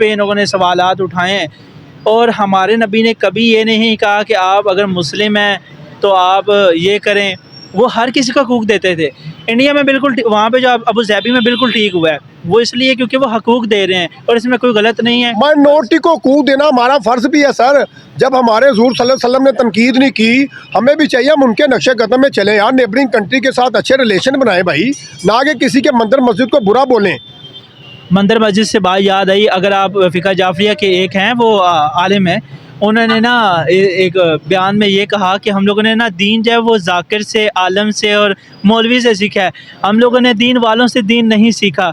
पे इन लोगों ने सवालात उठाए हैं। और हमारे नबी ने कभी ये नहीं कहा कि आप अगर मुस्लिम हैं तो आप ये करें। वो हर किसी को हकूक़ देते थे। इंडिया में बिल्कुल वहाँ पे जो अबू ज़ैबी में बिल्कुल ठीक हुआ है, वो इसलिए क्योंकि वो हकूक़ दे रहे हैं और इसमें कोई गलत नहीं है। माइनॉरिटी को हकूक़ देना हमारा फ़र्ज़ भी है सर। जब हमारे हुज़ूर सल्लल्लाहु अलैहि वसल्लम ने तनकीद नहीं की, हमें भी चाहिए हम उनके नक्शे कदम में चलें यार। नेबरिंग कंट्री के साथ अच्छे रिलेशन बनाएं भाई, ना कि किसी के मंदिर मस्जिद को बुरा बोलें। मंदिर मस्जिद से बात याद आई, अगर आप फ़िक़्ह जाफ़रिया के एक हैं वो आलिम हैं, उन्होंने ना एक बयान में ये कहा कि हम लोगों ने ना दीन जो है वो ज़ाकिर से, आलम से और मौलवी से सीखा है। हम लोगों ने दीन वालों से दीन नहीं सीखा।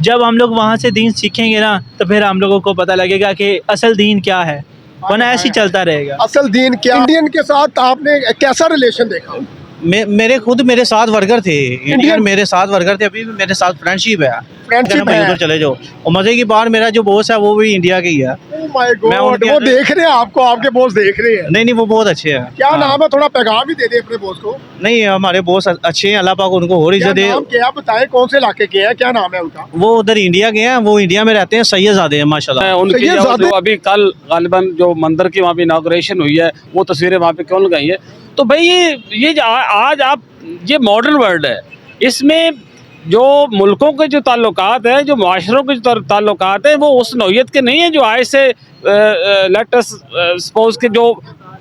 जब हम लोग वहाँ से दीन सीखेंगे ना तो फिर हम लोगों को पता लगेगा कि असल दीन क्या है, वरना ऐसे ही चलता रहेगा। असल दीन क्या? इंडियन के साथ आपने कैसा रिलेशन देखा? मेरे साथ वर्कर थे, इंडियन मेरे साथ वर्कर थे, अभी भी मेरे साथ फ्रेंडशिप है। उधर चले जाओ। और मजे की बात, मेरा जो बॉस है वो भी इंडिया के ही है। Oh my God, वो देख रहे हैं आपको, आपके बॉस देख रहे हैं? नहीं, वो बहुत अच्छे हैं। क्या नाम है? थोड़ा पैगाम भी दे दे अपने बॉस को। नहीं, हमारे बॉस अच्छे हैं, अल्लाह पाक उनको और इज्जत दे। क्या बताएं, कौन से इलाके के हैं, क्या नाम है उनका? वो उधर इंडिया के हैं, वो इंडिया में रहते हैं, सैयदजादे हैं माशाल्लाह। उनकी जो अभी कल गालिबन जो मंदिर की वहाँ पे इनाग्रेशन हुई है, वो तस्वीरें वहाँ पे क्यों लगाई है? तो भाई ये आज आप, ये मॉडर्न वर्ल्ड है, इसमें जो मुल्कों के जो ताल्लुकात है, जो माशरों के जो ताल्लुकात है, वो उस नौइयत के नहीं है जो आज से लेट अस सपोज के जो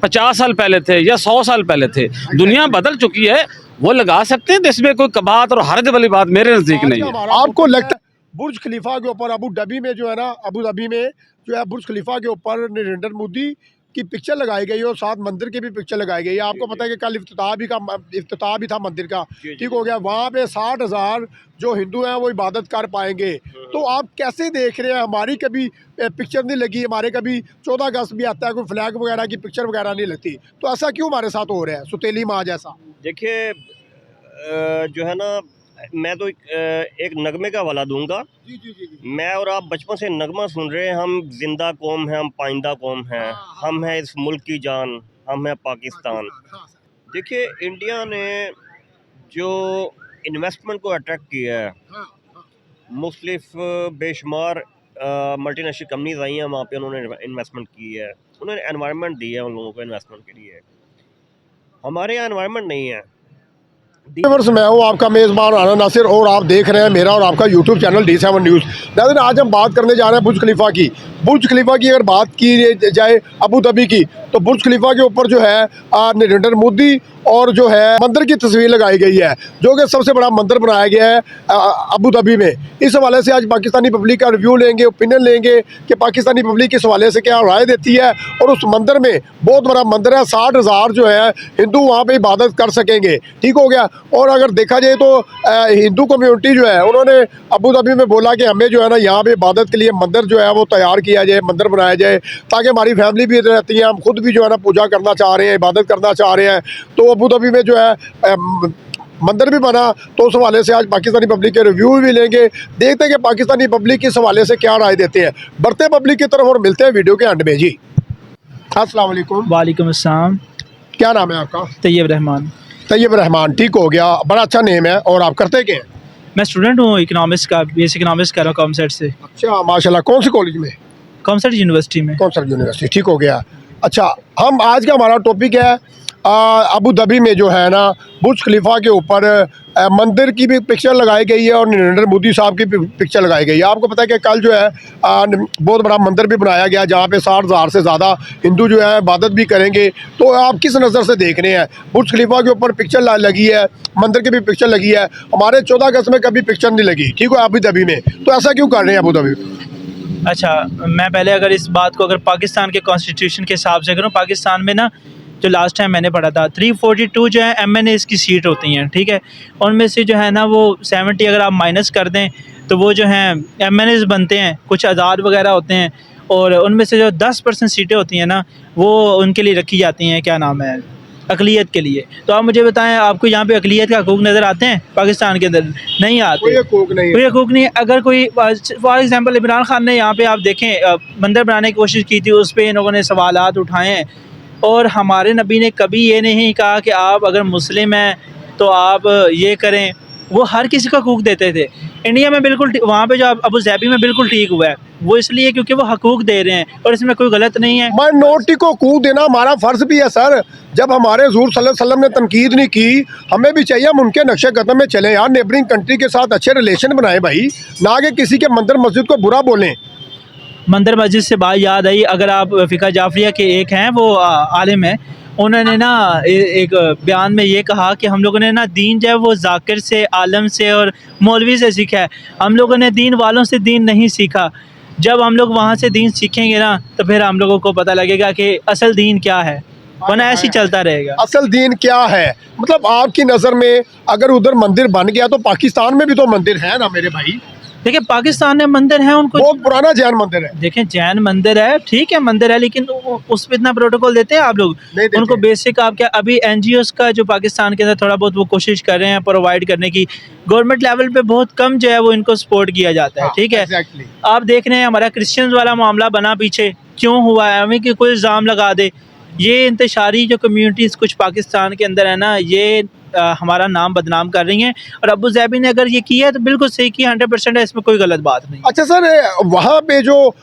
50 साल पहले थे या 100 साल पहले थे। दुनिया बदल चुकी है, वो लगा सकते हैं, तो इसमें कोई कबात और हर्ज वाली बात मेरे नज़दीक नहीं है। आपको लगता है बुर्ज खलीफा के ऊपर अबू धाबी में जो है ना, अबू धाबी में जो है बुर्ज खलीफा के ऊपर नरेंद्र मोदी की पिक्चर लगाई गई और साथ मंदिर की भी पिक्चर लगाई गई है। आपको पता है कि कल इफ्तिताह भी था मंदिर का, ठीक हो गया। वहाँ पे 60,000 जो हिंदू हैं वो इबादत कर पाएंगे। तो आप कैसे देख रहे हैं? हमारी कभी पिक्चर नहीं लगी, हमारे कभी 14 अगस्त भी आता है, कोई फ्लैग वगैरह की पिक्चर वगैरह नहीं लगती, तो ऐसा क्यों हमारे साथ हो रहा है सुतेली माँ जैसा? देखिए जो है ना, मैं तो एक नगमे का हवाला दूंगा। मैं और आप बचपन से नगमा सुन रहे हैं, हम जिंदा कौम हैं, हम पाइंदा कौम हैं, हम हैं इस मुल्क की जान, हम हैं पाकिस्तान। देखिए इंडिया ने जो इन्वेस्टमेंट को अट्रैक्ट किया है, मुख्तलिफ बेशुमार मल्टीनेशनल कंपनीज आई हैं, वहाँ पे उन्होंने इन्वेस्टमेंट की है, उन्होंने एनवायरनमेंट दी है उन लोगों को इन्वेस्टमेंट के लिए। हमारे यहाँ एनवायरनमेंट नहीं है। मैं हूँ आपका मेज़बान राना नासिर और आप देख रहे हैं मेरा और आपका यूट्यूब चैनल D7 न्यूज़। नाज़रीन, आज हम बात करने जा रहे हैं बुर्ज खलीफा की। बुर्ज खलीफा की अगर बात की जाए अबू धाबी की, तो बुर्ज खलीफा के ऊपर जो है नरेंद्र मोदी और जो है मंदिर की तस्वीर लगाई गई है, जो कि सबसे बड़ा मंदिर बनाया गया है अबू धाबी में। इस हवाले से आज पाकिस्तानी पब्लिक का रिव्यू लेंगे, ओपिनियन लेंगे कि पाकिस्तानी पब्लिक इस हवाले से क्या राय देती है। और उस मंदिर में बहुत बड़ा मंदिर है, 60,000 जो है हिंदू वहाँ पर इबादत कर सकेंगे, ठीक हो गया। और अगर देखा जाए तो हिंदू कम्युनिटी जो है उन्होंने अबू धाबी में बोला कि हमें जो है ना यहाँ पे इबादत के लिए मंदिर जो है वो तैयार किया जाए, मंदिर बनाया जाए, ताकि हमारी फैमिली भी रहती है, हम खुद भी जो है ना पूजा करना चाह रहे हैं, इबादत करना चाह रहे हैं। तो अबू धाबी में जो है मंदिर भी बना, तो उस हवाले से आज पाकिस्तानी पब्लिक के रिव्यू भी लेंगे, देखते हैं कि पाकिस्तानी पब्लिक इस हवाले से क्या राय देते हैं। बढ़ते पब्लिक की तरफ और मिलते हैं वीडियो के एंड में। जी अस्सलाम वालेकुम। वालेकुम अस्सलाम। क्या नाम है आपका? तैयब रहमान। तैयब रहमान, ठीक हो गया, बड़ा अच्छा नेम है। और आप करते क्या हैं? मैं स्टूडेंट हूँ इकोनॉमिक्स का, बेसिक इकोनॉमिक्स कर रहा हूँ कॉमसेट से। अच्छा माशाल्लाह, कौन सी कॉलेज में? कॉमसेट यूनिवर्सिटी में। कॉमसेट यूनिवर्सिटी, ठीक हो गया। अच्छा, हम आज का हमारा टॉपिक है अबू धाबी में जो है ना बुर्ज खलीफा के ऊपर मंदिर की भी पिक्चर लगाई गई है और नरेंद्र मोदी साहब की भी पिक्चर लगाई गई है। आपको पता है कि कल जो है बहुत बड़ा मंदिर भी बनाया गया, जहाँ पे 60,000 से ज़्यादा हिंदू जो है इबादत भी करेंगे। तो आप किस नज़र से देख रहे हैं? बुर्ज खलीफा के ऊपर पिक्चर लगी है, मंदिर की भी पिक्चर लगी है, हमारे 14 अगस्त में कभी पिक्चर नहीं लगी, ठीक है, अबू धाबी में, तो ऐसा क्यों कर रहे हैं अबू धाबी? अच्छा, मैं पहले अगर इस बात को अगर पाकिस्तान के कॉन्स्टिट्यूशन के हिसाब से करूँ, पाकिस्तान में ना जो लास्ट टाइम मैंने पढ़ा था 342 जो है MNAs की सीट होती हैं, ठीक है। उनमें से जो है ना वो 70 अगर आप माइनस कर दें तो वो जो हैं MNAs बनते हैं, कुछ आज़ाद वगैरह होते हैं। और उनमें से जो 10% सीटें होती हैं ना वो उनके लिए रखी जाती हैं, क्या नाम है, अक़लियत के लिए। तो आप मुझे बताएं, आपको यहाँ पे अक़लियत का हकूक़ नज़र आते हैं? पाकिस्तान के अंदर नहीं आते, कोई हकूक़ नहीं। अगर कोई फॉर एग्ज़ाम्पल इमरान खान ने यहाँ पे आप देखें मंदिर बनाने की कोशिश की थी, उस पर इन लोगों ने सवालात उठाए हैं। और हमारे नबी ने कभी ये नहीं कहा कि आप अगर मुस्लिम हैं तो आप ये करें। वो हर किसी को हकूक़ देते थे। इंडिया में बिल्कुल वहाँ पे जो अबू धाबी में बिल्कुल ठीक हुआ है, वो इसलिए क्योंकि वो हकूक़ दे रहे हैं और इसमें कोई गलत नहीं है। माइनॉरिटी को हकूक़ देना हमारा फ़र्ज़ भी है सर। जब हमारे हुज़ूर सल्लल्लाहु अलैहि वसल्लम ने तनकीद नहीं की, हमें भी चाहिए हम उनके नक्शे कदम में चलें यार। नेबरिंग कंट्री के साथ अच्छे रिलेशन बनाएं भाई, ना कि किसी के मंदिर मस्जिद को बुरा बोलें। मंदिर मस्जिद से बात याद आई, अगर आप फ़िक़्ह जाफ़रिया के एक हैं वो आलिम हैं, उन्होंने ना एक बयान में ये कहा कि हम लोगों ने ना दीन जो है वो ज़ाकिर से, आलम से और मौलवी से सीखा है। हम लोगों ने दीन वालों से दीन नहीं सीखा। जब हम लोग वहाँ से दीन सीखेंगे ना तो फिर हम लोगों को पता लगेगा कि असल दीन क्या है, वरना ऐसे ही चलता रहेगा। असल दीन क्या है? मतलब आपकी नज़र में अगर उधर मंदिर बन गया तो पाकिस्तान में भी तो मंदिर है ना मेरे भाई। देखिए पाकिस्तान में मंदिर है, उनको बहुत पुराना जैन मंदिर है। देखें जैन मंदिर है, ठीक है मंदिर है, लेकिन उस पर इतना प्रोटोकॉल देते हैं आप लोग? नहीं देते। उनको बेसिक आप क्या, अभी NGOs का जो पाकिस्तान के अंदर थोड़ा बहुत वो कोशिश कर रहे हैं प्रोवाइड करने की, गवर्नमेंट लेवल पे बहुत कम जो है वो इनको सपोर्ट किया जाता है, ठीक है। एग्जैक्टली। आप देख रहे हैं हमारा क्रिश्चियंस वाला मामला बना पीछे क्यों हुआ है, हमें कि कोई इल्ज़ाम लगा दे। ये इंतशारी जो कम्यूनिटीज़ कुछ पाकिस्तान के अंदर है ना, ये हमारा नाम बदनाम कर रही हैं। और अबू धाबी ने अगर ये किया है तो बिल्कुल सही किया, 100% है, इसमें कोई गलत बात नहीं। अच्छा सर, वहाँ पे जो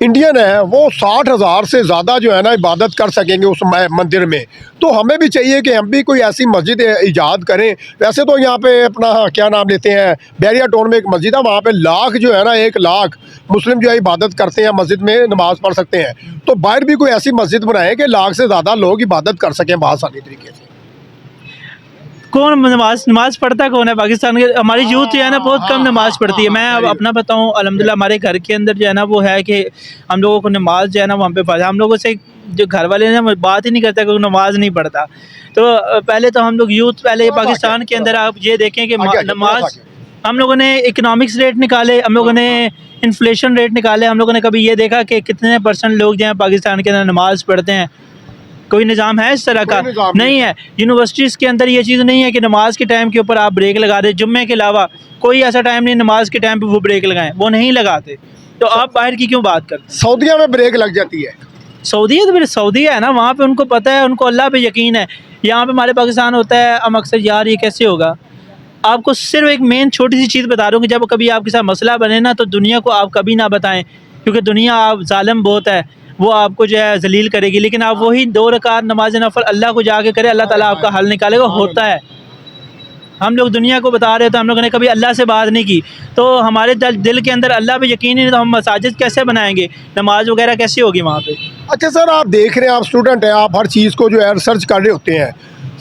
इंडियन है वो 60,000 से ज़्यादा जो है ना इबादत कर सकेंगे उस मंदिर में, तो हमें भी चाहिए कि हम भी कोई ऐसी मस्जिद ईजाद करें। वैसे तो यहाँ पे अपना क्या नाम लेते हैं, बैरिया टाउन में एक मस्जिद है, वहाँ पे लाख जो है ना 1 लाख मुस्लिम जो है इबादत करते हैं, मस्जिद में नमाज़ पढ़ सकते हैं। तो बाहर भी कोई ऐसी मस्जिद बनाएं कि लाख से ज़्यादा लोग इबादत कर सकें आसानी तरीके से। कौन नमाज पढ़ता कौन है पाकिस्तान के? हमारी यूथ जो है ना बहुत कम नमाज पढ़ती है। मैं अब अपना बताऊं, अल्हम्दुलिल्लाह हमारे घर के अंदर जो है ना वो है कि हम लोगों को नमाज जो है ना वहाँ पे पढ़ा, हम लोगों से जो घर वाले ना बात ही नहीं करता कि नमाज नहीं पढ़ता। तो पहले तो हम लोग यूथ पहले पाकिस्तान के अंदर आप ये देखें कि नमाज, हम लोगों ने इकनॉमिक्स रेट निकाले, हम लोगों ने इन्फ्लेशन रेट निकाले, हम लोगों ने कभी ये देखा कि कितने % लोग जो हैं पाकिस्तान के अंदर नमाज पढ़ते हैं? कोई निज़ाम है इस तरह का? नहीं है। यूनिवर्सिटीज़ के अंदर ये चीज़ नहीं है कि नमाज के टाइम के ऊपर आप ब्रेक लगा दें। जुम्मे के अलावा कोई ऐसा टाइम नहीं नमाज के टाइम पे वो ब्रेक लगाएं, वो नहीं लगाते। तो आप बाहर की क्यों बात करते हैं? सऊदीया में ब्रेक लग जाती है। सऊदीया तो फिर सऊदीया है ना, वहाँ पे उनको पता है, उनको अल्लाह पे यकीन है। यहाँ पे हमारे पाकिस्तान होता है हम अक्सर यार ये कैसे होगा। आपको सिर्फ एक मेन छोटी सी चीज़ बता दूँ कि जब कभी आपके साथ मसला बने ना तो दुनिया को आप कभी ना बताएं, क्योंकि दुनिया आप जालिम बहुत है, वो आपको जो है जलील करेगी। लेकिन आप वही 2 रकात नमाज नफल अल्लाह को जाके करें, अल्लाह ताला आपका हल निकालेगा, होता है। हम लोग दुनिया को बता रहे हो तो हम लोगों ने कभी अल्लाह से बात नहीं की। तो हमारे दिल के अंदर अल्लाह पे यकीन ही नहीं, तो हम मसाजिद कैसे बनाएंगे, नमाज वगैरह कैसे होगी वहाँ पे? अच्छा सर, आप देख रहे हैं, आप स्टूडेंट हैं, आप हर चीज़ को जो है रिसर्च कर रहे होते हैं।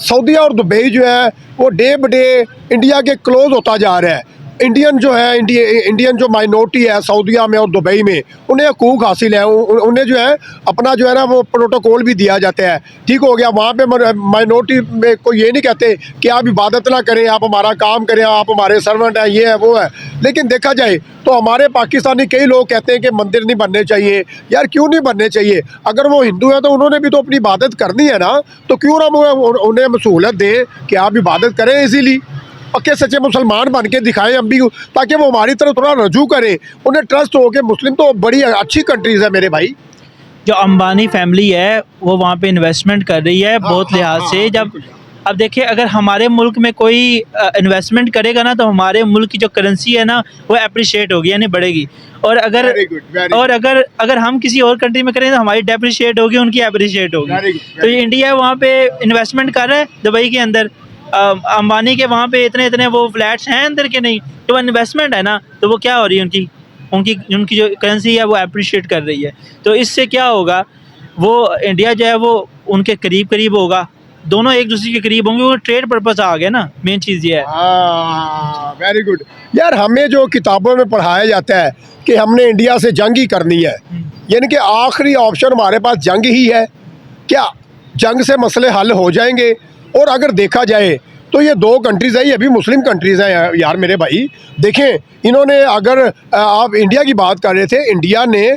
सऊदीया और दुबई जो है वो डे ब डे इंडिया के क्लोज होता जा रहा है। इंडियन जो है इंडियन जो माइनॉरिटी है सऊदीया में और दुबई में, उन्हें हकूक़ हासिल है, उन्हें जो है अपना जो है ना वो प्रोटोकॉल भी दिया जाता है। ठीक हो गया, वहाँ पे माइनॉरिटी में कोई ये नहीं कहते कि आप इबादत ना करें, आप हमारा काम करें, आप हमारे सर्वेंट हैं, ये है वो है। लेकिन देखा जाए तो हमारे पाकिस्तानी कई लोग कहते हैं कि मंदिर नहीं बनने चाहिए। यार क्यों नहीं बनने चाहिए? अगर वो हिंदू हैं तो उन्होंने भी तो अपनी इबादत करनी है ना, तो क्यों ना उन्हें सहूलत दें कि आप इबादत करें, इजीली पक्के सच्चे मुसलमान बन के दिखाएं हम भी, ताकि वो हमारी तरफ थोड़ा रजू करें, उन्हें ट्रस्ट हो के। मुस्लिम तो बड़ी अच्छी कंट्रीज़ है मेरे भाई। जो अंबानी फैमिली है वो वहाँ पे इन्वेस्टमेंट कर रही है बहुत लिहाज से। जब अब देखिए अगर हमारे मुल्क में कोई इन्वेस्टमेंट करेगा ना तो हमारे मुल्क की जो करेंसी है ना वो अप्रिशिएट होगी, यानी बढ़ेगी। और अगर हम किसी और कंट्री में करें तो हमारी डेप्रिशिएट होगी, उनकी अप्रिशिएट होगी। तो ये इंडिया वहाँ पे इन्वेस्टमेंट कर रहा है दुबई के अंदर, अंबानी के वहाँ पे इतने वो फ्लैट्स हैं अंदर के नहीं, तो वो इन्वेस्टमेंट है ना, तो वो क्या हो रही है, उनकी जो करेंसी है वो अप्रिशिएट कर रही है। तो इससे क्या होगा, वो इंडिया जो है वो उनके करीब होगा, दोनों एक दूसरे के करीब होंगे, वो ट्रेड पर्पस आ गया ना, मेन चीज़ ये है। Very good. यार हमें जो किताबों में पढ़ाया जाता है कि हमने इंडिया से जंग ही करनी है, यानी कि आखिरी ऑप्शन हमारे पास जंग ही है। क्या जंग से मसले हल हो जाएंगे? और अगर देखा जाए तो ये 2 कंट्रीज़ है, ये भी मुस्लिम कंट्रीज़ हैं यार मेरे भाई। देखें इन्होंने, अगर आप इंडिया की बात कर रहे थे, इंडिया ने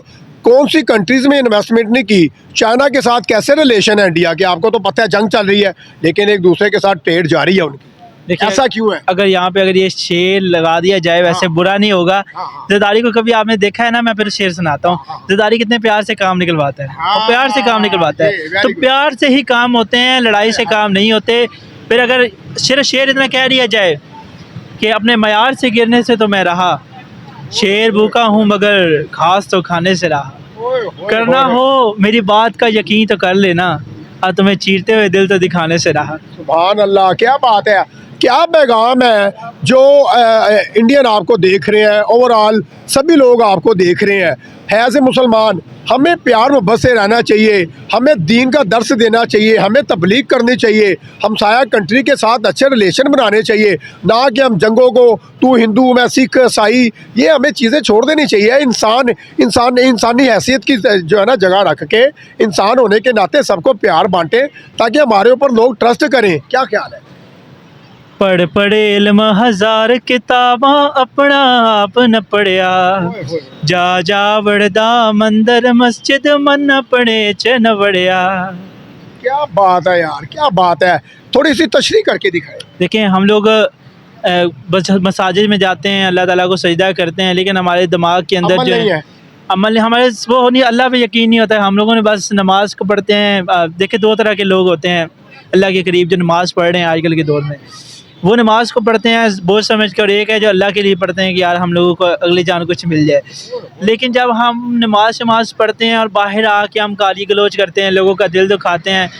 कौन सी कंट्रीज़ में इन्वेस्टमेंट नहीं की? चाइना के साथ कैसे रिलेशन है इंडिया के? आपको तो पता है जंग चल रही है, लेकिन एक दूसरे के साथ ट्रेड जारी है उनकी। देखिए ऐसा क्यों है? अगर यहाँ पे अगर ये शेर लगा दिया जाए वैसे बुरा नहीं होगा। ज़रदारी को कभी आपने देखा है ना, मैं फिर शेर सुनाता हूँ। ज़रदारी कितने प्यार से काम निकलवाता है, और प्यार से काम निकलवाता है, तो प्यार से ही काम होते हैं, लड़ाई से काम नहीं होते। फिर अगर सिर्फ शेर इतना कह दिया जाए कि अपने मयार से गिरने से तो मैं रहा, शेर भूखा हूँ मगर घास तो खाने से रहा। करना हो मेरी बात का यकीन तो कर लेना, और तुम्हें चीरते हुए दिल तो दिखाने से रहा। सुभान अल्लाह, क्या बात है, क्या पैगाम है जो इंडियन आपको देख रहे हैं, ओवरऑल सभी लोग आपको देख रहे हैं। एज ए मुसलमान हमें प्यार मोहब्बत से रहना चाहिए, हमें दीन का दर्स देना चाहिए, हमें तबलीग करनी चाहिए, हमसाया कंट्री के साथ अच्छे रिलेशन बनाने चाहिए, ना कि हम जंगों को तू हिंदू मैं सिख ईसाई, ये हमें चीज़ें छोड़ देनी चाहिए। इंसानी हैसियत की जो है ना जगह रख के इंसान होने के नाते सबको प्यार बांटें ताकि हमारे ऊपर लोग ट्रस्ट करें। क्या ख्याल है? पढ़ पढ़े इल्म हज़ार किताबां अपना आप न पढ़िया, जा जा वड़दा मंदिर मस्जिद मन अपने च न वड़िया। क्या बात है यार, क्या बात है, थोड़ी सी तशरीह करके दिखाएं। देखें हम लोग बस मसाजिद में जाते हैं, अल्लाह ताला को सजदा करते हैं, लेकिन हमारे दिमाग के अंदर अमल जो नहीं है है। अमल हमारे वो नहीं, अल्लाह पे यकीन नहीं होता है। हम लोगों ने बस नमाज को पढ़ते हैं। देखिए दो तरह के लोग होते हैं अल्लाह के करीब, जो नमाज़ पढ़ रहे हैं आजकल के दौर में, वो नमाज को पढ़ते हैं बोझ समझ कर, और एक है जो अल्लाह के लिए पढ़ते हैं कि यार हम लोगों को अगली जान कुछ मिल जाए। लेकिन जब हम नमाज पढ़ते हैं और बाहर आके हम गाली गलौज करते हैं, लोगों का दिल दुखाते हैं,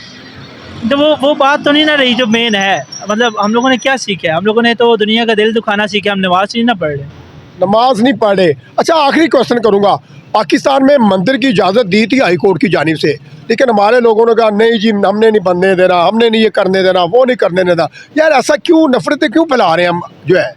तो वो बात तो नहीं ना रही जो मेन है। मतलब हम लोगों ने क्या सीखा है? हम लोगों ने तो दुनिया का दिल दुखाना सीखा, हम नमाज नहीं ना पढ़ रहे। नमाज नहीं पढ़े। अच्छा, आखिरी क्वेश्चन करूंगा, पाकिस्तान में मंदिर की इजाज़त दी थी हाई कोर्ट की जानिब से, लेकिन हमारे लोगों ने कहा नहीं जी हमने नहीं बनने देना, हमने नहीं ये करने देना, वो नहीं करने देना। यार ऐसा क्यों, नफरतें क्यों फैला रहे हैं हम जो है?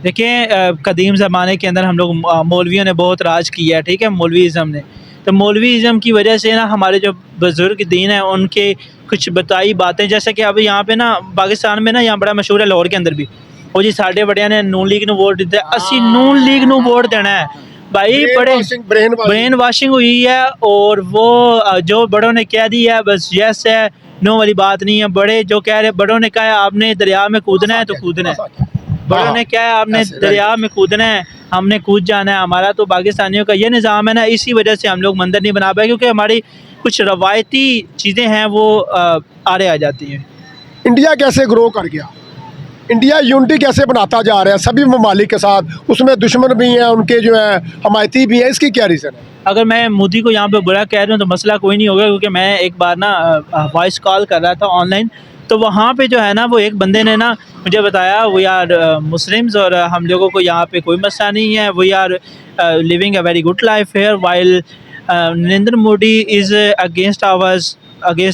देखिए कदीम ज़माने के अंदर हम लोग मौलवियों ने बहुत राज किया है, ठीक है, मौलवीज़म ने। तो मौलवीज़म की वजह से ना हमारे जो बुज़ुर्ग दीन है उनके कुछ बताई बातें, जैसे कि अब यहाँ पे ना पाकिस्तान में ना यहाँ बड़ा मशहूर है, लाहौर के अंदर भी, वो जी साढ़े बड़िया ने नून लीग नू वोट दिता, असी नून लीग नू वोट देना है भाई। बड़े ब्रेन वाशिंग हुई है, और वो जो बड़ों ने कह दिया है बस यस है, नो वाली बात नहीं है। बड़े जो कह रहे, बड़ों ने कहा है आपने दरिया में कूदना है तो कूदना है, बड़ों ने क्या है आपने दरिया में कूदना है, हमने कूद जाना है। हमारा तो पाकिस्तानियों का ये निज़ाम है ना, इसी वजह से हम लोग मंदिर नहीं बना पाए, क्योंकि हमारी कुछ रवायती चीज़ें हैं वो आड़े आ जाती हैं। इंडिया कैसे ग्रो कर गया? इंडिया यूनिटी कैसे बनाता जा रहा है सभी ममालिक के साथ? उसमें दुश्मन भी हैं, उनके जो है हमायती भी हैं, इसकी क्या रीज़न है? अगर मैं मोदी को यहाँ पे बुरा कह रहा हूँ तो मसला कोई नहीं होगा, क्योंकि मैं एक बार ना वॉइस कॉल कर रहा था ऑनलाइन, तो वहाँ पे जो है ना वो एक बंदे ने ना मुझे बताया वी आर मुस्लिम्स और हम लोगों को यहाँ पे कोई मसला नहीं है, we are living a very good life here, while Narendra Modi is against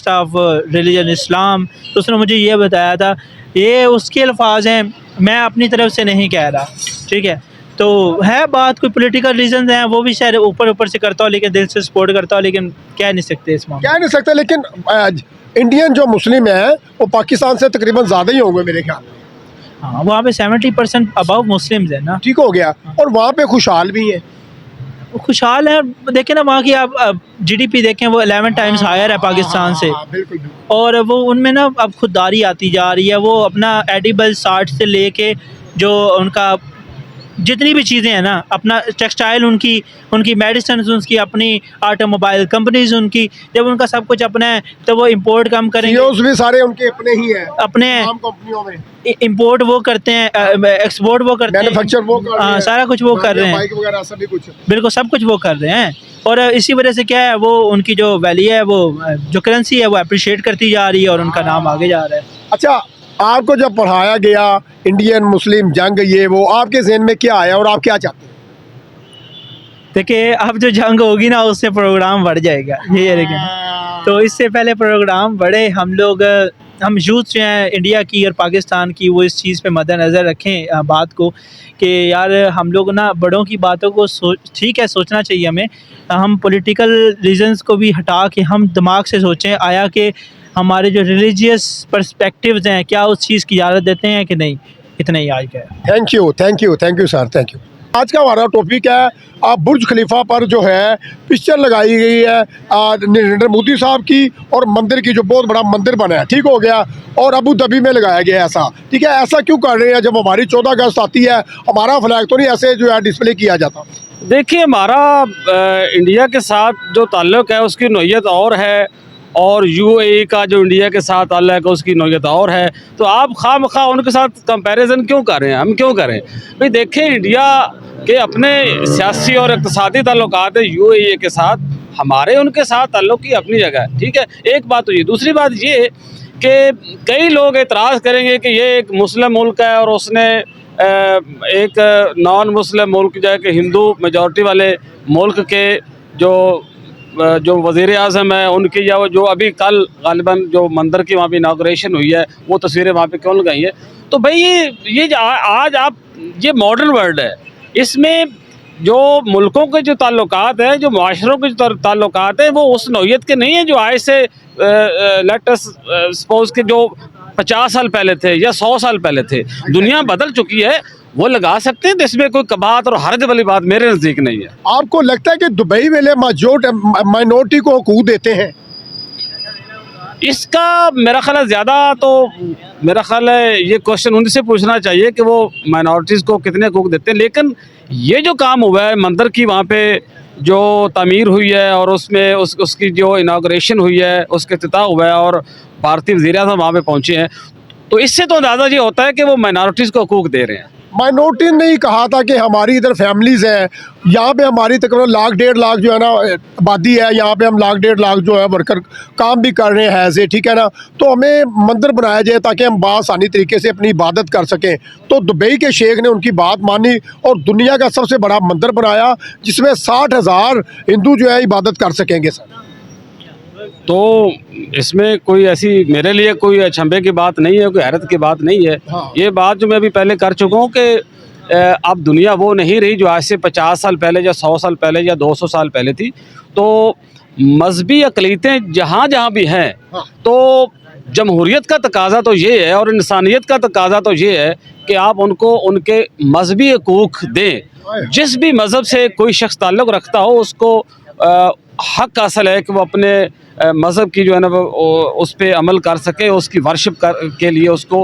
of religion Islam. तो उसने मुझे ये बताया था, ये उसके अल्फाज हैं, मैं अपनी तरफ से नहीं कह रहा, ठीक है। तो है बात, कोई पॉलिटिकल रीजन हैं, वो भी शायद ऊपर से करता हूँ, लेकिन दिल से सपोर्ट करता हूँ, लेकिन कह नहीं सकते इस मामले, कह नहीं सकते। लेकिन इंडियन जो मुस्लिम है वो पाकिस्तान से तकरीबन ज़्यादा ही होंगे मेरे ख्याल में। हाँ वहाँ पे 70% अबव मुस्लिम्स है ना, ठीक हो गया, और वहाँ पे खुशहाल भी है। वो खुशहाल है। देखें ना वहाँ की आप GDP देखें, वो 11 टाइम्स हायर है पाकिस्तान से, बिल्कुल। और वो उनमें ना अब खुददारी आती जा रही है। वो अपना एडिबल सार्ट से लेके जो उनका जितनी भी चीज़ें हैं ना, अपना टेक्सटाइल उनकी मेडिसिन उनकी अपनी ऑटोमोबाइल कंपनीज उनकी, जब उनका सब कुछ अपना है तो वो इंपोर्ट कम करेंगे। CEOs भी सारे उनके अपने ही हैं, अपने कंपनियों में इंपोर्ट वो करते हैं, एक्सपोर्ट वो करते हैं, मैन्युफैक्चर वो कर रहे हैं, सारा कुछ वो कर रहे हैं, बाइक वगैरह सभी कुछ, बिल्कुल सब कुछ वो कर रहे हैं। और इसी वजह से क्या है, वो उनकी जो वैल्यू है, वो जो करेंसी है वो अप्रिशिएट करती जा रही है और उनका नाम आगे जा रहा है। अच्छा, आपको जब पढ़ाया गया इंडियन मुस्लिम जंग ये वो, आपके ज़हन में क्या आया और आप क्या चाहते हैं? देखिए अब जो जंग होगी ना उससे प्रोग्राम बढ़ जाएगा, ये लेकिन तो इससे पहले प्रोग्राम बढ़े, हम यूथ जो हैं इंडिया की और पाकिस्तान की, वो इस चीज़ पे मद्देनज़र रखें बात को कि यार हम लोग ना बड़ों की बातों को ठीक है सोचना चाहिए हमें, हम पॉलिटिकल रीजंस को भी हटा के हम दिमाग से सोचें, आया कि हमारे जो रिलीजियस पर्सपेक्टिव्स हैं क्या उस चीज़ की इजाज़त देते हैं कि नहीं। इतना ही आज का है। Thank you sir, thank you. आज का हमारा टॉपिक है बुर्ज खलीफा पर जो है पिक्चर लगाई गई है नरेंद्र मोदी साहब की, और मंदिर की जो बहुत बड़ा मंदिर बना है, ठीक हो गया, और अबू धाबी में लगाया गया है ऐसा, ठीक है। ऐसा क्यों कर रहे हैं? जब हमारी 14 अगस्त आती है हमारा फ्लैग तो नहीं ऐसे जो है डिस्प्ले किया जाता? देखिए हमारा इंडिया के साथ जो ताल्लुक़ है उसकी नोयत और है, और यूएई का जो इंडिया के साथ ताल्लुक है उसकी नौयत और है, तो आप खामखा उनके साथ कंपैरिजन क्यों कर रहे हैं? हम क्यों करें भाई? देखें, इंडिया के अपने सियासी और इक़्तिसादी ताल्लुकात है यूएई के साथ, हमारे उनके साथ ताल्लुक की अपनी जगह है, ठीक है। एक बात तो ये, दूसरी बात ये कि कई लोग एतराज़ करेंगे कि ये एक मुस्लिम मुल्क है और उसने एक नॉन मुस्लिम मुल्क जो है कि हिंदू मेजॉरिटी वाले मुल्क के जो वज़ीर आज़म है उनकी, या वो जो अभी कल गालिबन जो मंदिर की वहाँ पे इनाग्रेशन हुई है वो तस्वीरें वहाँ पे क्यों लगाई है? तो भाई ये आज आप, ये मॉडर्न वर्ल्ड है, इसमें जो मुल्कों के जो ताल्लुकात हैं, जो माशरों के जो ताल्लुकात हैं, वो उस नौयत के नहीं है जो आज से लेट अस सपोज के जो 50 साल पहले थे या 100 साल पहले थे। दुनिया बदल चुकी है, वो लगा सकते हैं, तो इसमें कोई कबात और हर्ज वाली बात मेरे नज़दीक नहीं है। आपको लगता है कि दुबई वाले माइनॉरिटी को हकूक देते हैं? इसका मेरा ख्याल है ज़्यादा, तो मेरा ख्याल है ये क्वेश्चन उनसे पूछना चाहिए कि वो माइनॉरिटीज़ को कितने हकूक देते हैं। लेकिन ये जो काम हुआ है मंदिर की वहाँ पे जो तामीर हुई है और उसमें उसकी जो इनाग्रेशन हुई है, उसका इफ्तिताह हुआ है और भारतीय वज़ीर आज़म वहाँ पे पहुँचे हैं, तो इससे तो अंदाज़ा ये होता है कि वो माइनॉरिटीज़ को हकूक दे रहे हैं। माइनॉरिटी ने ही कहा था कि हमारी इधर फैमिलीज़ हैं, यहाँ पे हमारी तकरीबन 1,00,000-1,50,000 जो है ना आबादी है, यहाँ पे हम 1,00,000-1,50,000 जो है वर्कर काम भी कर रहे हैं ऐसे, ठीक है ना। तो हमें मंदिर बनाया जाए ताकि हम बासानी तरीके से अपनी इबादत कर सकें। तो दुबई के शेख ने उनकी बात मानी और दुनिया का सबसे बड़ा मंदिर बनाया जिसमें 60,000 हिंदू जो है इबादत कर सकेंगे सर। तो इसमें कोई ऐसी मेरे लिए कोई अचंभे की बात नहीं है, कोई हैरत की बात नहीं है। हाँ। ये बात जो मैं अभी पहले कर चुका हूँ कि अब दुनिया वो नहीं रही जो आज से 50 साल पहले या 100 साल पहले या 200 साल पहले थी। तो मजहबी अक़लीतें जहाँ जहाँ भी हैं, हाँ। तो जमहूरियत का तकाजा तो ये है और इंसानियत का तकाजा तो ये है कि आप उनको उनके मजहबी हकूक़ दें। जिस भी मज़हब से कोई शख्स ताल्लुक़ रखता हो उसको हक हासिल है कि वो अपने मज़हब की जो है ना वो उस पर अमल कर सके, उसकी वर्शिप के लिए उसको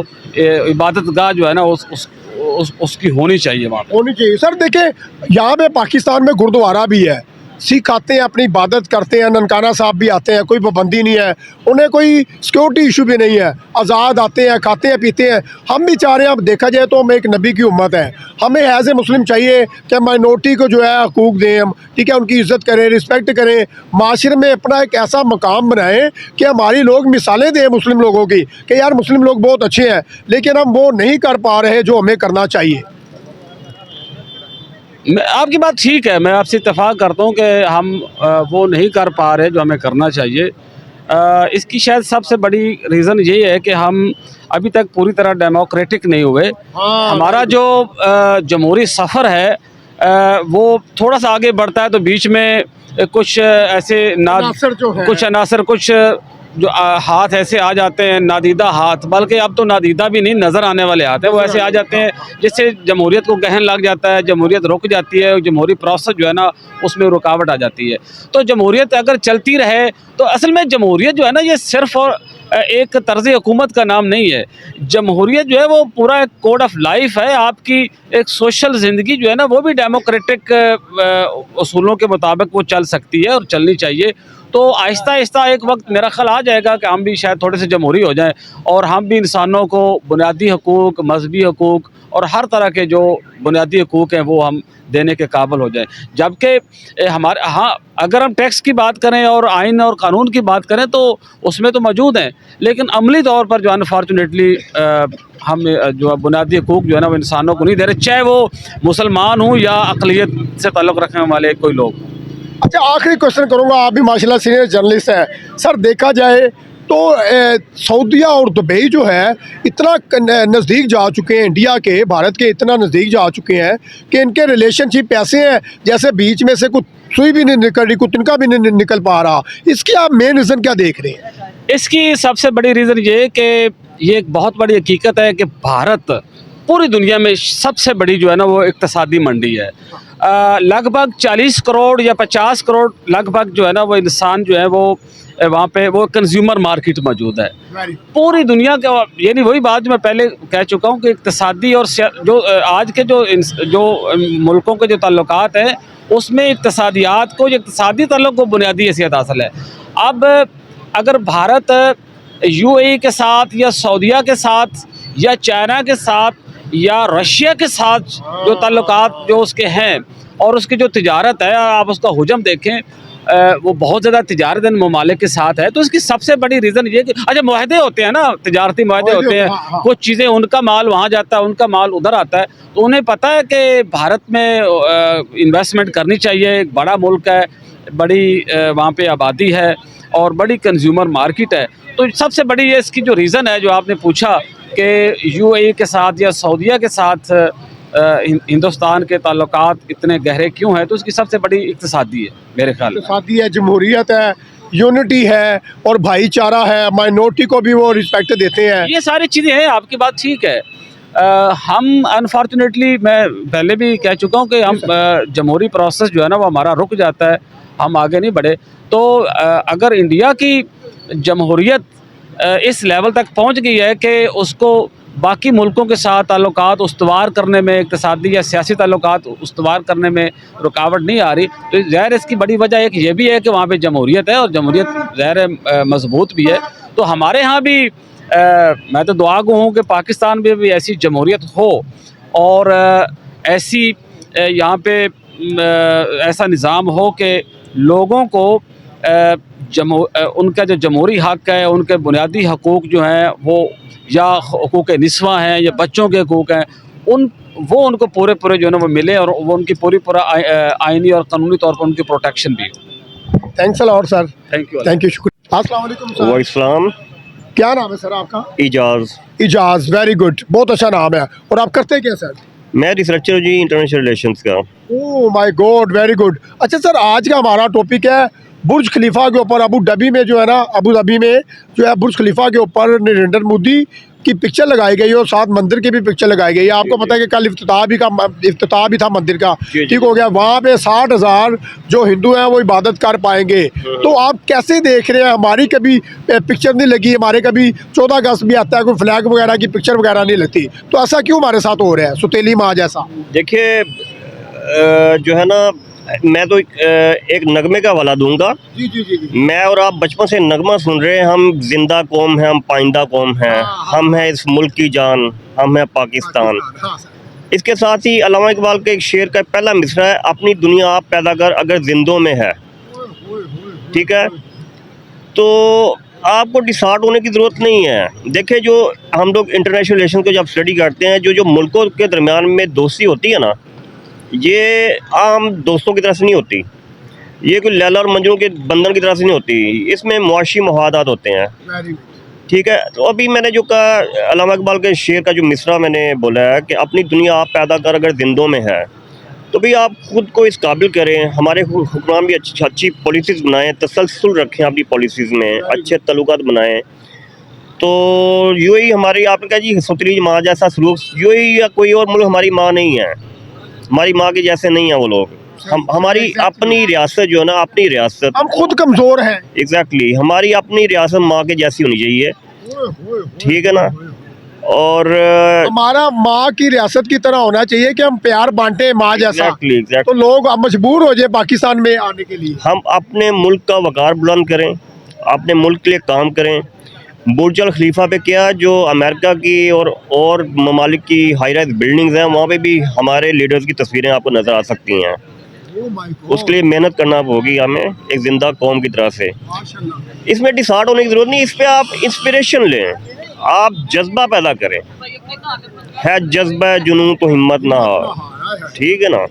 इबादत गाह जो है ना उसकी होनी चाहिए, वहाँ होनी चाहिए। सर देखें, यहाँ पे पाकिस्तान में गुरुद्वारा भी है, सिख आते हैं अपनी इबादत करते हैं, ननकाना साहब भी आते हैं, कोई पाबंदी नहीं है, उन्हें कोई सिक्योरिटी इशू भी नहीं है, आज़ाद आते हैं, खाते हैं, पीते हैं। हम भी चाह रहे हैं, अब देखा जाए तो हम एक नबी की उम्मत है, हमें एज ए मुस्लिम चाहिए कि माइनॉरिटी को जो है हकूक़ दें हम, ठीक है, उनकी इज़्ज़त करें, रिस्पेक्ट करें, माशरे में अपना एक ऐसा मकाम बनाएं कि हमारी लोग मिसालें दें मुस्लिम लोगों की कि यार मुस्लिम लोग बहुत अच्छे हैं, लेकिन हम वो नहीं कर पा रहे जो हमें करना चाहिए। आपकी बात ठीक है, मैं आपसे इत्तेफाक करता हूँ कि हम वो नहीं कर पा रहे जो हमें करना चाहिए। इसकी शायद सबसे बड़ी रीज़न यही है कि हम अभी तक पूरी तरह डेमोक्रेटिक नहीं हुए। हमारा जो जमहूरी सफ़र है वो थोड़ा सा आगे बढ़ता है तो बीच में कुछ ऐसे कुछ अनासर, कुछ जो हाथ ऐसे आ जाते हैं, नादीदा हाथ, बल्कि अब तो नादीदा भी नहीं, नज़र आने वाले हाथ हैं, वो ऐसे आ जाते हैं जिससे जमहूरियत को गहन लग जाता है, जमहूरियत रुक जाती है, जमहूरी प्रोसेस जो है ना उसमें रुकावट आ जाती है। तो जमहूरियत अगर चलती रहे तो असल में जमहूरियत जो है ना ये सिर्फ और एक तर्ज़ हुकूमत का नाम नहीं है। जमहूरियत जो है वो पूरा एक कोड ऑफ लाइफ है, आपकी एक सोशल ज़िंदगी जो है ना वो भी डेमोक्रेटिक उसूलों के मुताबिक वो चल सकती है और चलनी चाहिए। तो आहिस्ता आहिस्ता एक वक्त मेरा ख्याल आ जाएगा कि हम भी शायद थोड़े से जमहूरी हो जाएं और हम भी इंसानों को बुनियादी हकूक़, मजहबी हकूक़ और हर तरह के जो बुनियादी हकूक़ हैं वो हम देने के काबिल हो जाएं। जबकि हमारे अगर हम टैक्स की बात करें और आइन और कानून की बात करें तो उसमें तो मौजूद हैं, लेकिन अमली तौर पर जो अनफॉर्चुनेटली हम जो बुनियादी हकूक़ जो है ना वो इंसानों को नहीं दे रहे, चाहे वो मुसलमान हों या अक़लियत से ताल्लुक़ रखने वाले कोई लोग। अच्छा, आखिरी क्वेश्चन करूंगा, आप भी माशाल्लाह सीनियर जर्नलिस्ट हैं सर। देखा जाए तो सऊदीया और दुबई जो है इतना नज़दीक जा चुके हैं इंडिया के, भारत के इतना नज़दीक जा चुके हैं कि इनके रिलेशनशिप ऐसे हैं जैसे बीच में से कुछ सुई भी नहीं निकल रही, कुछ तिनका भी नहीं निकल पा रहा। इसकी आप मेन रीज़न क्या देख रहे हैं? इसकी सबसे बड़ी रीज़न ये है कि ये एक बहुत बड़ी हकीकत है कि भारत पूरी दुनिया में सबसे बड़ी जो है ना वो इक़्तिसादी मंडी है। लगभग 40 करोड़ या 50 करोड़ लगभग जो है ना वो इंसान जो है वो वहाँ पे वो कंज्यूमर मार्केट मौजूद है पूरी दुनिया का। यानी वही बात जो मैं पहले कह चुका हूँ कि इक़्तिसादी और जो आज के जो मुल्कों के जो ताल्लुकात हैं उसमें इक़्तिसादियात को, इक़्तिसादी ताल्लुक़ को बुनियादी हैसियत हासिल है। अब अगर भारत यूएई के साथ या सऊदीया के साथ या चाइना के साथ या रशिया के साथ जो ताल्लुकात जो उसके हैं और उसकी जो तिजारत है, आप उसका हुजम देखें, वो बहुत ज़्यादा तिजारत इन ममालिक के साथ है, तो इसकी सबसे बड़ी रीज़न ये कि अच्छा मुआहदे होते हैं ना, तिजारती मुआहदे होते हैं, हाँ। कुछ चीज़ें उनका माल वहाँ जाता है, उनका माल उधर आता है, तो उन्हें पता है कि भारत में इन्वेस्टमेंट करनी चाहिए, एक बड़ा मुल्क है, बड़ी वहाँ पे आबादी है और बड़ी कंज्यूमर मार्केट है। तो सबसे बड़ी ये इसकी जो रीज़न है जो आपने पूछा कि यूएई के साथ या सऊदीया के साथ हिंदुस्तान के ताल्लुकात इतने गहरे क्यों हैं, तो उसकी सबसे बड़ी इक्तिसादी है मेरे ख्याल में। शादी है, जमहूरियत है, यूनिटी है और भाईचारा है, माइनॉरिटी को भी वो रिस्पेक्ट देते हैं। ये सारी चीज़ें हैं, आपकी बात ठीक है। हम अनफॉर्चुनेटली, मैं पहले भी कह चुका हूँ कि हम जमहूरी प्रोसेस जो है ना वो हमारा रुक जाता है, हम आगे नहीं बढ़े। तो अगर इंडिया की जमहूरियत इस लेवल तक पहुँच गई है कि उसको बाकी मुल्कों के साथ ताल्लुकात उस्तवार करने में, इक़्तिसादी या सियासी ताल्लुकात उस्तवार करने में रुकावट नहीं आ रही, तो ज़ाहिर इसकी बड़ी वजह एक ये भी है कि वहाँ पे जमहूरियत है और जमहूरियत ज़ाहिर मजबूत भी है। तो हमारे यहाँ भी मैं तो दुआ गो हूँ कि पाकिस्तान में भी ऐसी जमहूरियत हो और ऐसी यहाँ पे ऐसा निज़ाम हो कि लोगों को उनका जो जमहूरी हक़ है, उनके बुनियादी हकूक़ जो हैं वो या हकूक़ निस्वां हैं या बच्चों के हकूक़ हैं, वो उनको पूरे पूरे जो है ना वो मिले और वो उनकी पूरा आइनी और कानूनी तौर पर उनकी प्रोटेक्शन भी हो। Thanks a lot sir. Thank you. शुक्रिया। अस्सलाम वालेकुम सर। वालेकुम, क्या नाम है सर आपका? इजाज़। इजाज़, वेरी गुड, बहुत अच्छा नाम है। और आप करते क्या सर? मैं रिसर्चर हूँ जी इंटरनेशनल रिलेशंस का। Oh my God, very good. अच्छा सर, आज का हमारा टॉपिक है बुर्ज खलीफा के ऊपर। अबू धाबी में जो है ना, अबू धाबी में जो है बुर्ज खलीफा के ऊपर नरेंद्र मोदी की पिक्चर लगाई गई और साथ मंदिर की भी पिक्चर लगाई गई है। आपको पता है कि कल इफ्तिताह भी था मंदिर का, ठीक हो गया। वहाँ पे 60,000 जो हिंदू हैं वो इबादत कर पाएंगे। तो आप कैसे देख रहे हैं? हमारी कभी पिक्चर नहीं लगी, हमारे कभी 14 अगस्त भी आता है, कोई फ्लैग वगैरह की पिक्चर वगैरह नहीं लगती, तो ऐसा क्यों हमारे साथ हो रहा है सुतेली माँ जैसा? देखिए जो है ना, मैं तो एक नगमे का हवाला दूंगा। जी जी जी। मैं और आप बचपन से नगमा सुन रहे हैं, हम जिंदा कौम हैं, हम पाइंदा कौम हैं, हम हैं इस मुल्क की जान, हम हैं पाकिस्तान। इसके साथ ही अल्लामा इकबाल के एक शेर का पहला मिसरा है, अपनी दुनिया आप पैदा कर अगर जिंदों में है। ठीक है, तो आपको डिसार्ट होने की ज़रूरत नहीं है। देखिए, जो हम लोग इंटरनेशनल रिलेशन को जब स्टडी करते हैं, जो मुल्कों के दरमियान में दोस्ती होती है ना, ये आम दोस्तों की तरह से नहीं होती, ये कोई लैला और मजनू के बंधन की तरह से नहीं होती, इसमें मुआशी मुहादात होते हैं। ठीक है, तो अभी मैंने जो कहा, अल्लामा इकबाल के शेर का जो मिसरा मैंने बोला है कि अपनी दुनिया आप पैदा कर अगर जिंदों में है, तो भी आप खुद को इस काबिल करें। हमारे हुक्मरान भी अच्छी पॉलिसीज़ बनाएं, तसलसल रखें अपनी पॉलिसीज़ में, अच्छे तल्लुकात बनाएं। तो यूएई हमारी, आपने कहा जी सुतली माँ जैसा सलूक, यूएई या कोई और मुल्क हमारी माँ नहीं है, हमारी माँ के जैसे नहीं है वो लोग। हमारी अपनी रियासत जो है ना, अपनी रियासत, हम खुद कमज़ोर हैं। एग्जैक्टली, हमारी अपनी रियासत माँ के जैसी होनी चाहिए, ठीक है ना। और हमारा माँ की रियासत की तरह होना चाहिए कि हम प्यार बांटे माँ जैसा। एग्जैक्टली तो लोग अब मजबूर हो जाए पाकिस्तान में आने के लिए। हम अपने मुल्क का वक़ार बुलंद करें, अपने मुल्क के लिए काम करें। बुर्ज अल खलीफा पे क्या, जो अमेरिका की और ममालिक की हाई राइज बिल्डिंग्स हैं, वहाँ पे भी हमारे लीडर्स की तस्वीरें आपको नज़र आ सकती हैं। उसके लिए मेहनत करना होगी हमें एक ज़िंदा कौम की तरह से। इसमें डिसार्ट होने की ज़रूरत नहीं, इस पर आप इंस्पिरेशन लें, आप जज्बा पैदा करें। है जज्बा जुनून तो हिम्मत ना हो, ठीक है ना।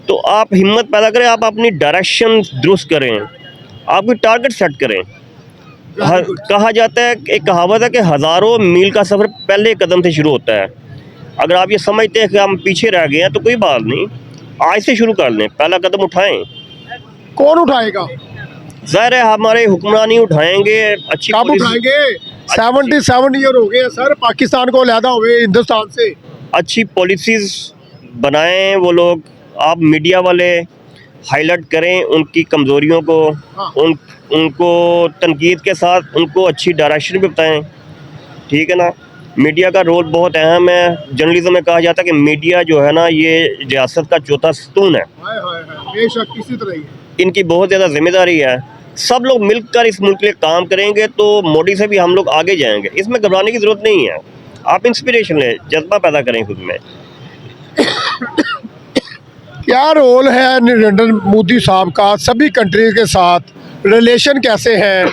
तो आप हिम्मत पैदा करें, आप अपनी डायरेक्शन दुरुस्त करें, आपकी टारगेट सेट करें। कहा जाता है, एक कहावत है कि हज़ारों मील का सफ़र पहले कदम से शुरू होता है। अगर आप ये समझते हैं कि हम पीछे रह गए हैं, तो कोई बात नहीं, आज से शुरू कर लें, पहला कदम उठाएं। कौन उठाएगा? ज़ाहिर है हमारे हुक्मरान ही उठाएंगे। अच्छी कब उठाएंगे? 77 ईयर हो गए सर पाकिस्तान को अलहदा हुए हिंदुस्तान से। अच्छी पॉलिसीज़ बनाएं वो लोग, आप मीडिया वाले हाईलाइट करें उनकी कमज़ोरियों को, उनको तनकीद के साथ उनको अच्छी डायरेक्शन भी बताएं, ठीक है ना। मीडिया का रोल बहुत अहम है। जर्नलिज्म में कहा जाता है कि मीडिया जो है ना, ये रियासत का चौथा स्तून है। बेशक, इसी तरह ही इनकी बहुत ज़्यादा जिम्मेदारी है सब लोग मिलकर इस मुल्क के लिए काम करेंगे तो मोदी से भी हम लोग आगे जाएंगे। इसमें घबराने की ज़रूरत नहीं है। आप इंस्पिरेशन लें, जज्बा पैदा करें खुद में। क्या रोल है नरेंद्र मोदी साहब का सभी कंट्रीज के साथ, रिलेशन कैसे हैं,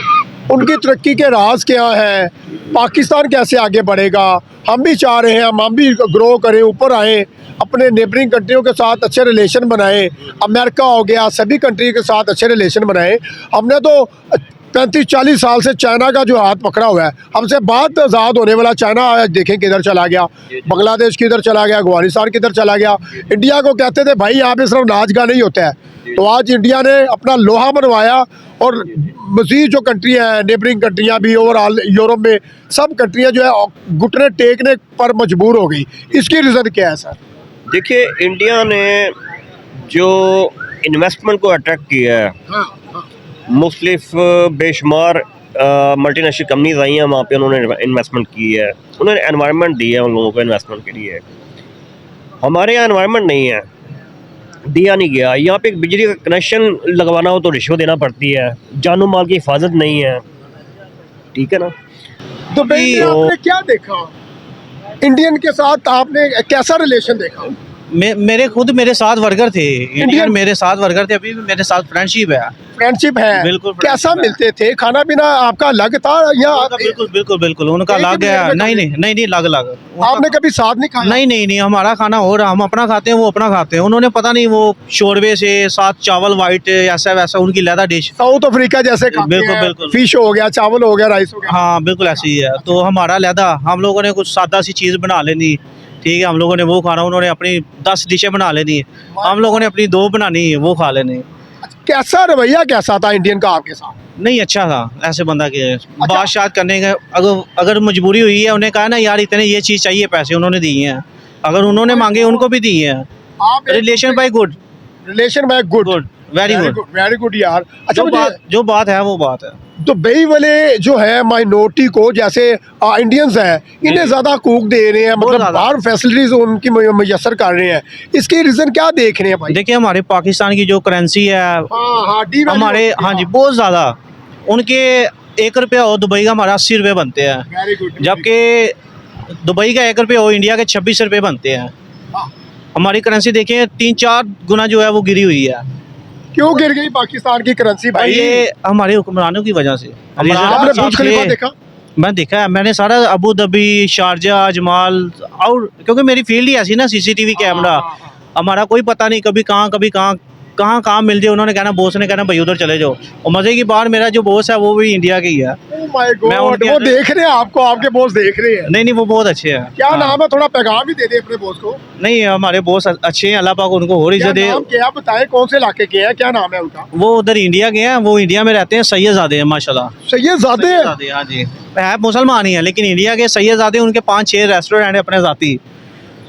उनकी तरक्की के राज क्या हैं, पाकिस्तान कैसे आगे बढ़ेगा? हम भी चाह रहे हैं हम भी ग्रो करें, ऊपर आएँ, अपने नेबरिंग कंट्रियों के साथ अच्छे रिलेशन बनाएं। अमेरिका हो गया, सभी कंट्री के साथ अच्छे रिलेशन बनाएं। हमने तो 35-40 साल से चाइना का जो हाथ पकड़ा हुआ है, हमसे बहुत आज़ाद होने वाला चाइना आज देखें किधर चला गया, बांग्लादेश किधर चला गया, अफगानिस्तान किधर चला गया। इंडिया को कहते थे भाई यहाँ पे सिर्फ नाच गाना ही होता है, तो आज इंडिया ने अपना लोहा बनवाया और मज़ीद जो कंट्री है, नेबरिंग कंट्रियाँ भी ओवरऑल यूरोप में सब कंट्रियाँ जो है घुटने टेकने पर मजबूर हो गई। इसकी रीज़न क्या है सर? देखिए, इंडिया ने जो इन्वेस्टमेंट को अट्रैक्ट किया है, मुख्तलिफ बेशुमार मल्टीनेशनल कंपनीज आई हैं, वहाँ पे उन्होंने इन्वेस्टमेंट की है, उन्होंने एनवायरनमेंट दी है उन लोगों को इन्वेस्टमेंट के लिए। हमारे यहाँ एनवायरनमेंट नहीं है, दिया नहीं गया। यहाँ पे एक बिजली का कनेक्शन लगवाना हो तो रिश्वत देना पड़ती है, जानो माल की हिफाजत नहीं है, ठीक है ना। तो भाई आपने क्या देखा इंडियन के साथ, आपने कैसा रिलेशन देखा? मेरे साथ वर्कर थे, इंडियन मेरे साथ वर्कर थे, अभी भी मेरे साथ फ्रेंडशिप है। फ्रेंडशिप है, बिल्कुल। कैसा मिलते थे? खाना पीना आपका अलग था या? बिल्कुल उनका अलग है। नहीं अलग। आपने कभी साथ नहीं खाया? नहीं, हमारा खाना और हम अपना खाते हैं, वो अपना खाते हैं। उन्होंने पता नहीं वो शोरबे से साथ चावल वाइट ऐसा वैसा उनकी लैदा डिश, साउथ अफ्रीका जैसे बिल्कुल फिश हो गया, चावल हो गया, राइस हो गया। हाँ बिल्कुल ऐसी ही है। तो हमारा लैदा, हम लोगों ने कुछ सादा सी चीज़ बना लेनी, ठीक है, हम लोगों ने वो खाना, उन्होंने अपनी 10 डिशें बना लेनी, हम लोगों ने अपनी 2 बनानी, वो खा लेनी। कैसा रवैया कैसा था इंडियन का आपके साथ? नहीं अच्छा था, ऐसे बंदा के बात शात करने का, अगर मजबूरी हुई है, उन्हें कहा ना यार इतने ये चीज़ चाहिए, पैसे उन्होंने दिए हैं, अगर उन्होंने मांगे उनको भी दिए हैं। Relation bye good, very good यार। अच्छा, जो बात है वो बात है। दुबई वाले जो है माइनॉरिटी को, जैसे इंडियंस हैं, इन्हें ज़्यादा हकूक दे रहे हैं, मतलब बाहर फैसिलिटीज उनकी मुयस्सर कर रहे हैं, इसकी रीज़न क्या देख रहे हैं भाई? देखिए, हमारे पाकिस्तान की जो करेंसी है हमारे, हाँ जी, बहुत ज़्यादा, उनके 1 रुपया हो दुबई का हमारा 80 रुपये बनते हैं, जबकि दुबई का 1 रुपया हो इंडिया के 26 रुपये बनते हैं। हमारी करेंसी देखें 3-4 गुना जो है वो गिरी हुई है। क्यों गिर गई पाकिस्तान की करेंसी भाई? ये हमारे हुक्मरानों की वजह से। आपने बुर्ज खलीफा देखा? मैं देखा है, मैंने सारा अबू धाबी, शारजा, अजमाल, और क्योंकि मेरी फील्ड ही ऐसी ना, सीसीटीवी कैमरा, हमारा कोई पता नहीं कभी कहाँ काम मिल जाए। उन्होंने कहना, बॉस ने कहना भाई उधर चले जाओ, और मज़े की बात मेरा जो बॉस है वो भी इंडिया के ही है। Oh my God, वो देख रहे हैं आपको, आपके बॉस देख रहे हैं? नहीं वो बहुत अच्छे हैं। क्या नाम है? थोड़ा पैगाम भी दे दे अपने बॉस को। नहीं, हमारे बॉस अच्छे हैं, अल्लाह पाक उनको और इज्जत दे। क्या बताएं, कौन से इलाके के हैं, क्या नाम है उनका? वो उधर इंडिया के हैं, वो इंडिया में रहते हैं, सैयदजादे हैं माशाल्लाह। सैयदजादे? हाँ जी, है मुसलमान ही है लेकिन इंडिया के सैयदजादे, उनके 5-6 रेस्टोरेंट है अपने जाती।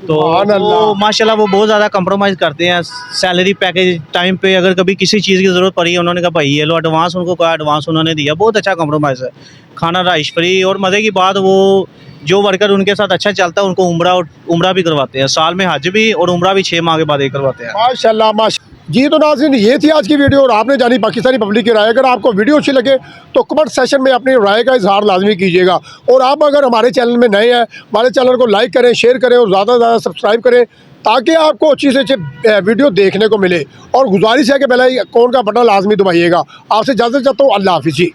तो वो माशाल्लाह वो बहुत ज़्यादा कंप्रोमाइज़ करते हैं सैलरी पैकेज टाइम पे। अगर कभी किसी चीज़ की ज़रूरत पड़ी है, उन्होंने कहा भाई ये लो एडवांस, उनको कहा एडवांस उन्होंने दिया। बहुत अच्छा कंप्रोमाइज़ है, खाना राइस फ्री। और मज़े की बात, वो जो वर्कर उनके साथ अच्छा चलता है उनको उम्रा भी करवाते हैं, साल में हज भी और उम्रा भी 6 माह के बाद एक करवाते हैं। माशाल्लाह माशाल्लाह। जी तो नाज़रीन, ये थी आज की वीडियो और आपने जानी पाकिस्तानी पब्लिक की राय। अगर आपको वीडियो अच्छी लगे तो कमेंट सेशन में अपनी राय का इजहार लाजमी कीजिएगा। और आप अगर हमारे चैनल में नए हैं, हमारे चैनल को लाइक करें, शेयर करें और ज़्यादा से ज़्यादा सब्सक्राइब करें, ताकि आपको अच्छी से अच्छी वीडियो देखने को मिले। और गुजारिश है कि पहले आइकॉन का बटन लाजमी दबाइएगा। आपसे इजाज़त चाहता हूँ, अल्लाह हाफिज़ जी।